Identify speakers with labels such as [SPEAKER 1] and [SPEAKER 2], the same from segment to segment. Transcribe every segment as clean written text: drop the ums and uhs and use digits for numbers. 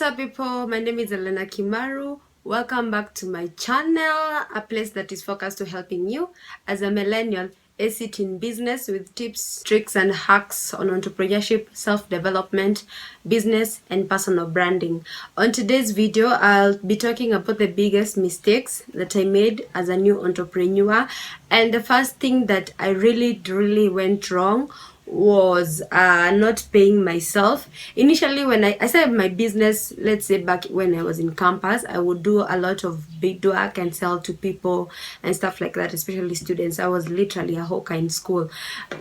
[SPEAKER 1] What's up, people? My name is Elena Kimaru. Welcome back to my channel, a place that is focused to helping you as a millennial exit in business with tips, tricks, and hacks on entrepreneurship, self-development, business, and personal branding. On today's video, I'll be talking about the biggest mistakes that I made as a new entrepreneur. And the first thing that I really went wrong was not paying myself. Initially, when I started my business, let's say back when I was in campus, I would do a lot of beadwork and sell to people and stuff like that, especially students. I was literally a hawker in school.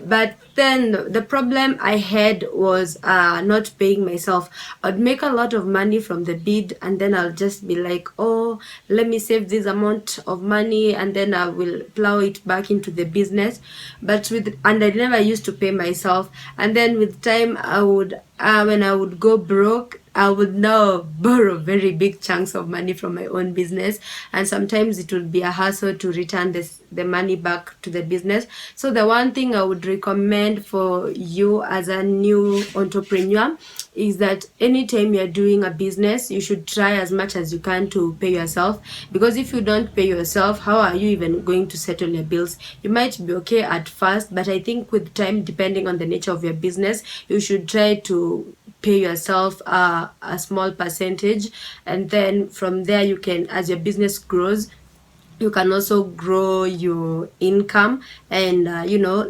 [SPEAKER 1] But then the problem I had was not paying myself. I'd make a lot of money from the bead, and then I'll just be like, oh, let me save this amount of money, and then I will plow it back into the business. And I never used to pay myself. And then with time, I would when I would go broke, I would now borrow very big chunks of money from my own business, and sometimes it would be a hassle to return the money back to the business. So the one thing I would recommend for you as a new entrepreneur is that anytime you're doing a business, you should try as much as you can to pay yourself, because if you don't pay yourself, how are you even going to settle your bills? You might be okay at first, but I think with time, depending on the nature of your business, you should try to pay yourself a small percentage, and then from there you can, as your business grows, you can also grow your income and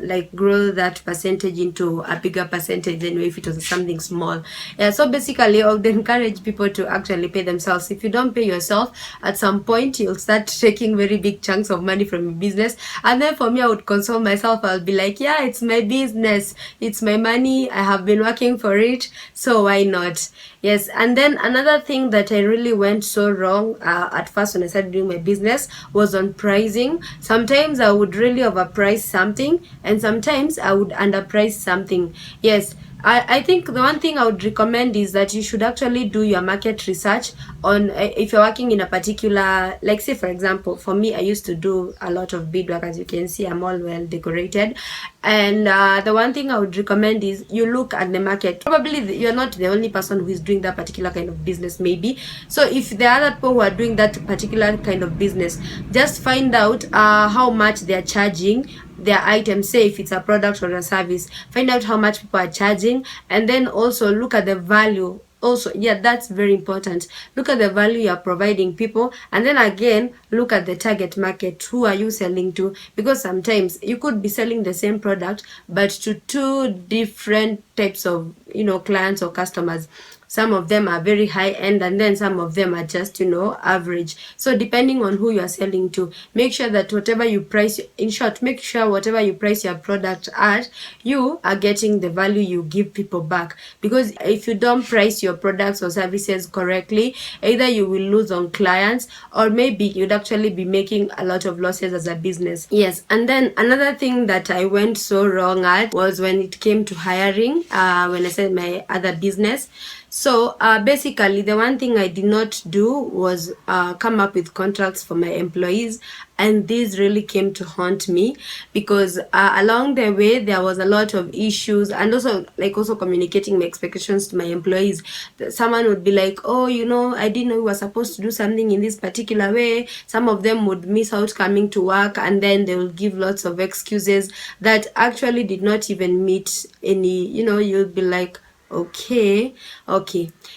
[SPEAKER 1] like grow that percentage into a bigger percentage than if it was something small. Yeah, so basically I would encourage people to actually pay themselves. If you don't pay yourself, at some point you'll start taking very big chunks of money from your business, and then for me, I would console myself. I'll be like, yeah, it's my business, it's my money, I have been working for it, so why not? Yes. And then another thing that I really went so wrong at first when I started doing my business was on pricing. Sometimes I would really overprice something, and sometimes I would underprice something. Yes, I think the one thing I would recommend is that you should actually do your market research on if you're working in a particular, like say for example, for me, I used to do a lot of beadwork. As you can see, I'm all well decorated, and the one thing I would recommend is you look at the market. Probably you're not the only person who is doing that particular kind of business, maybe. So if there are other people who are doing that particular kind of business, just find out how much they're charging their items. Say if it's a product or a service, find out how much people are charging, and then also look at the value. Also, yeah, that's very important. Look at the value you're providing people, and then again look at the target market. Who are you selling to? Because sometimes you could be selling the same product but to two different types of clients or customers. Some of them are very high end, and then some of them are just average. So depending on who you are selling to, make sure that whatever you price, in short, make sure whatever you price your product at, you are getting the value you give people back. Because if you don't price your products or services correctly, either you will lose on clients, or maybe you'd actually be making a lot of losses as a business. Yes. And then another thing that I went so wrong at was when it came to hiring, when I said my other business. So basically, the one thing I did not do was come up with contracts for my employees, and this really came to haunt me, because along the way there was a lot of issues, and also communicating my expectations to my employees. Someone would be like, oh, I didn't know we were supposed to do something in this particular way. Some of them would miss out coming to work, and then they will give lots of excuses that actually did not even meet any. You'll be like, okay.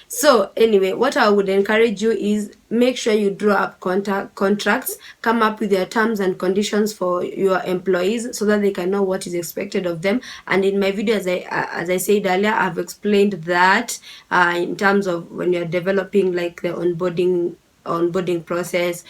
[SPEAKER 1] So anyway, what I would encourage you is make sure you draw up contracts, come up with your terms and conditions for your employees so that they can know what is expected of them. And in my video, as I said earlier, I've explained that in terms of when you're developing like the onboarding process,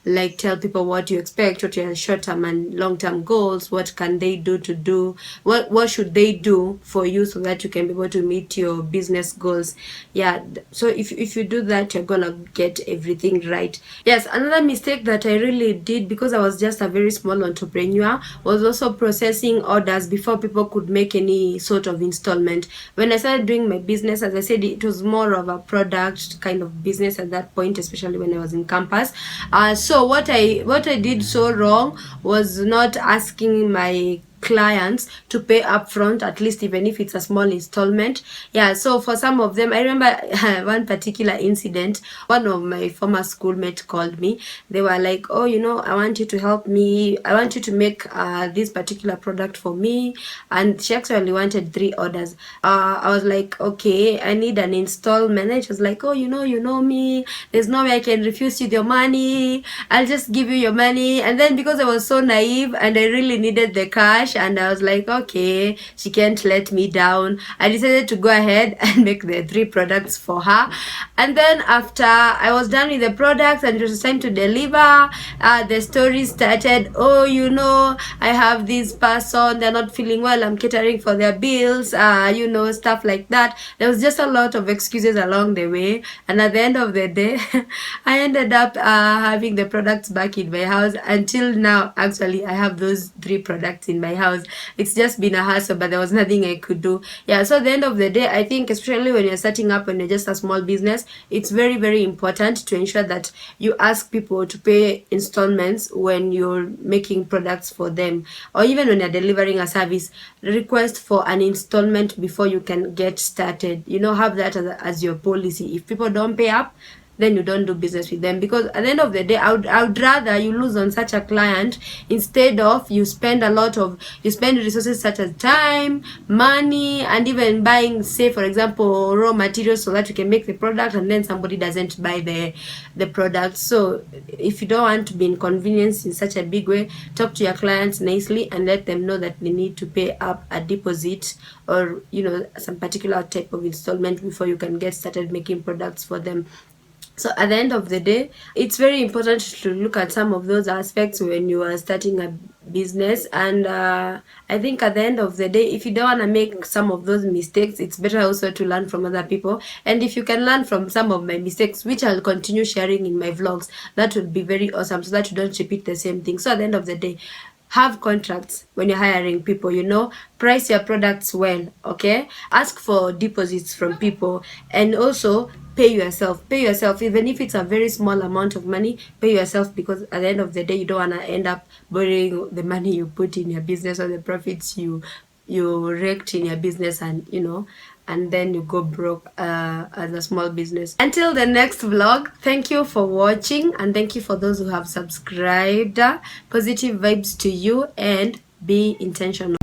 [SPEAKER 1] like tell people what you expect, what your short-term and long-term goals, what can they do what should they do for you so that you can be able to meet your business goals. Yeah, so if you do that, you're gonna get everything right. Yes, another mistake that I really did, because I was just a very small entrepreneur, was also processing orders before people could make any sort of installment. When I started doing my business, as I said, it was more of a product kind of business at that point, especially when I was in campus. So what I did so wrong was not asking my clients to pay upfront, at least even if it's a small installment. Yeah, so for some of them, I remember one particular incident. One of my former schoolmates called me. They were like, oh, I want you to help me. I want you to make this particular product for me. And she actually wanted 3 orders. I was like, okay, I need an installment. And she was like, oh, you know me. There's no way I can refuse you your money. I'll just give you your money. And then because I was so naive and I really needed the cash, and I was like, okay, she can't let me down, I decided to go ahead and make the 3 products for her. And then after I was done with the products and it was time to deliver, the story started. Oh, I have this person, they're not feeling well, I'm catering for their bills, stuff like that. There was just a lot of excuses along the way, and at the end of the day I ended up having the products back in my house. Until now, actually, I have those 3 products in my house. It's just been a hassle, but there was nothing I could do. Yeah, so at the end of the day, I think especially when you're starting up, when you're just a small business, it's very, very important to ensure that you ask people to pay installments when you're making products for them, or even when you're delivering a service. Request for an installment before you can get started. Have that as your policy. If people don't pay up, then you don't do business with them, because at the end of the day, I would rather you lose on such a client instead of you spend resources such as time, money, and even buying, say for example, raw materials so that you can make the product, and then somebody doesn't buy the product. So if you don't want to be inconvenienced in such a big way, talk to your clients nicely and let them know that they need to pay up a deposit, or some particular type of installment before you can get started making products for them. So at the end of the day, it's very important to look at some of those aspects when you are starting a business. And I think at the end of the day, if you don't want to make some of those mistakes, it's better also to learn from other people. And if you can learn from some of my mistakes, which I'll continue sharing in my vlogs, that would be very awesome, so that you don't repeat the same thing. So at the end of the day, have contracts when you're hiring people, price your products well, okay? Ask for deposits from people, and also pay yourself, even if it's a very small amount of money. Pay yourself, because at the end of the day, you don't want to end up borrowing the money you put in your business or the profits you raked in your business, and then you go broke as a small business. Until the next vlog, thank you for watching, and thank you for those who have subscribed. Positive vibes to you, and be intentional.